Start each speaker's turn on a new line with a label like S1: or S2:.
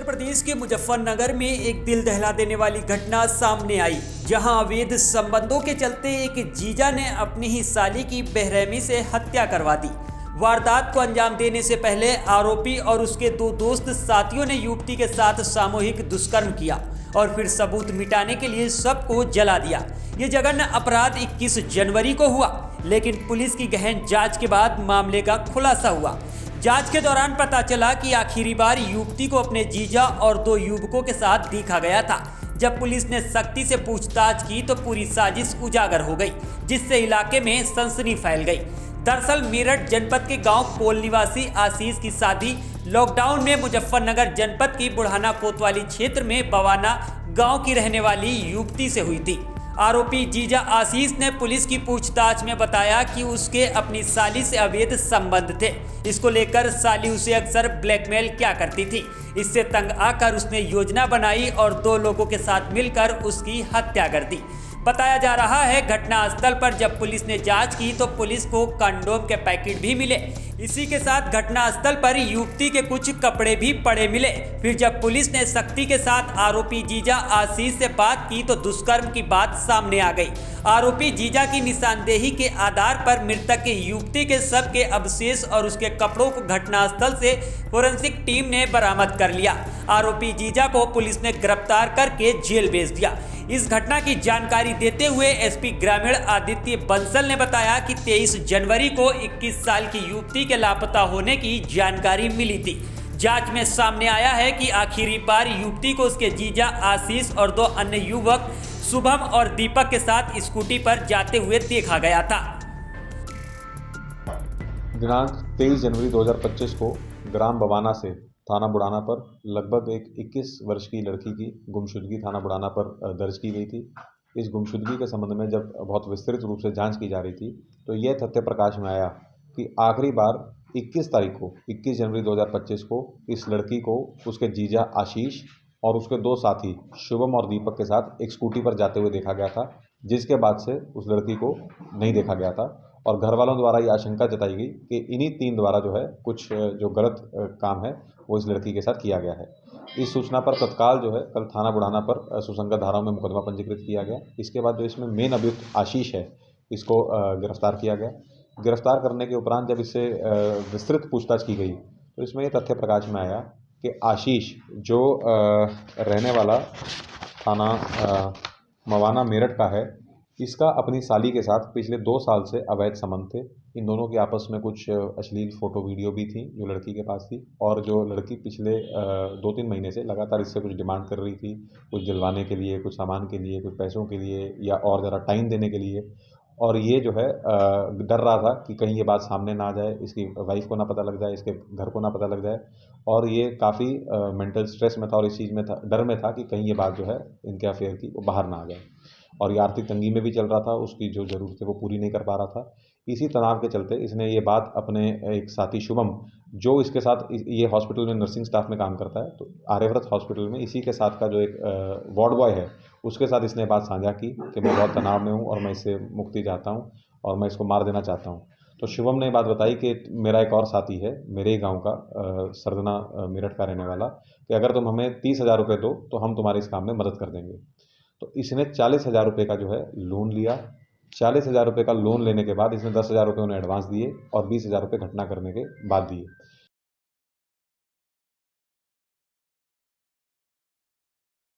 S1: प्रदेश के मुजफ्फरनगर में एक दिल दहला देने वाली घटना सामने आई, जहां अवैध संबंधों के चलते एक जीजा ने अपनी ही साली की बेरहमी से हत्या करवा दी। वारदात को अंजाम देने से पहले आरोपी और उसके दो दोस्त साथियों ने युवती के साथ सामूहिक दुष्कर्म किया और फिर सबूत मिटाने के लिए सबको जला दिया। ये जघन्य अपराध 21 जनवरी को हुआ, लेकिन पुलिस की गहन जांच के बाद मामले का खुलासा हुआ। जांच के दौरान पता चला कि आखिरी बार युवती को अपने जीजा और दो युवकों के साथ देखा गया था। जब पुलिस ने सख्ती से पूछताछ की तो पूरी साजिश उजागर हो गई, जिससे इलाके में सनसनी फैल गई। दरअसल मेरठ जनपद के गांव कोल निवासी आशीष की शादी लॉकडाउन में मुजफ्फरनगर जनपद की बुढ़ाना कोतवाली क्षेत्र में बवाना गांव की रहने वाली युवती से हुई थी। आरोपी जीजा आशीष ने पुलिस की पूछताछ में बताया कि उसके अपनी साली से अवैध संबंध थे। इसको लेकर साली उसे अक्सर ब्लैकमेल किया करती थी। इससे तंग आकर उसने योजना बनाई और दो लोगों के साथ मिलकर उसकी हत्या कर दी। बताया जा रहा है घटनास्थल पर जब पुलिस ने जांच की तो पुलिस को कंडोम के पैकेट भी मिले। इसी के साथ घटनास्थल पर युवती के कुछ कपड़े भी पड़े मिले। फिर जब पुलिस ने सख्ती के साथ आरोपी जीजा आशीष से बात की तो दुष्कर्म की बात सामने आ गई। आरोपी जीजा की निशानदेही के आधार पर मृतक की युवती के शव के अवशेष और उसके कपड़ों को घटनास्थल से फोरेंसिक टीम ने बरामद कर लिया। आरोपी जीजा को पुलिस ने गिरफ्तार करके जेल भेज दिया। इस घटना की जानकारी देते हुए एसपी ग्रामीण आदित्य बंसल ने बताया कि 23 जनवरी को 21 साल की युवती के लापता होने की जानकारी मिली थी। जांच में सामने आया है कि आखिरी बार युवती को उसके जीजा आशीष और दो अन्य युवक शुभम और दीपक के साथ स्कूटी पर जाते हुए देखा गया था।
S2: दिनांक 23 जनवरी 2025 को ग्राम बवाना से थाना बुढ़ाना पर लगभग एक 21 वर्ष की लड़की की गुमशुदगी थाना बुढ़ाना पर दर्ज की गई थी। इस गुमशुदगी के संबंध में जब बहुत विस्तृत रूप से जांच की जा रही थी तो यह तथ्य प्रकाश में आया कि आखिरी बार 21 तारीख को 21 जनवरी 2025 को इस लड़की को उसके जीजा आशीष और उसके दो साथी शुभम और दीपक के साथ एक स्कूटी पर जाते हुए देखा गया था, जिसके बाद से उस लड़की को नहीं देखा गया था और घर वालों द्वारा ये आशंका जताई गई कि इन्हीं तीन द्वारा जो है कुछ जो गलत काम है वो इस लड़की के साथ किया गया है। इस सूचना पर तत्काल जो है कल थाना बुढ़ाना पर सुसंगत धाराओं में मुकदमा पंजीकृत किया गया। इसके बाद जो इसमें मेन अभियुक्त आशीष है इसको गिरफ्तार किया गया। गिरफ्तार करने के उपरांत जब इससे विस्तृत पूछताछ की गई तो इसमें ये तथ्य प्रकाश में आया कि आशीष जो रहने वाला थाना मवाना मेरठ का है, इसका अपनी साली के साथ पिछले 2 साल से अवैध संबंध थे। इन दोनों के आपस में कुछ अश्लील फ़ोटो वीडियो भी थी जो लड़की के पास थी और जो लड़की पिछले 2-3 महीने से लगातार इससे कुछ डिमांड कर रही थी, कुछ दिलवाने के लिए, कुछ सामान के लिए, कुछ पैसों के लिए या और ज़रा टाइम देने के लिए। और ये जो है डर रहा था कि कहीं ये बात सामने ना आ जाए, इसकी वाइफ को ना पता लग जाए, इसके घर को ना पता लग जाए और ये काफ़ी मेंटल स्ट्रेस में था और इस चीज़ में था, डर में था कि कहीं ये बात जो है इनके अफेयर की वो बाहर ना आ जाए और ये आर्थिक तंगी में भी चल रहा था, उसकी जो ज़रूरतें वो पूरी नहीं कर पा रहा था। इसी तनाव के चलते इसने ये बात अपने एक साथी शुभम जो इसके साथ ये हॉस्पिटल में नर्सिंग स्टाफ में काम करता है, तो आर्यव्रत हॉस्पिटल में इसी के साथ का जो एक वार्ड बॉय है उसके साथ इसने बात साझा की कि मैं बहुत तनाव में हूँ और मैं इससे मुक्ति चाहता हूँ और मैं इसको मार देना चाहता हूँ। तो शुभम ने बात बताई कि मेरा एक और साथी है मेरे ही गाँव का सरदना मेरठ का रहने वाला, कि अगर तुम हमें 30,000 रुपये दो तो हम तुम्हारे इस काम में मदद कर देंगे। तो इसने 40,000 रुपये का जो है लोन लिया। 40,000 रुपये का लोन लेने के बाद इसने 10,000 रुपये उन्हें एडवांस दिए और 20,000 रुपये घटना करने के बाद दिए।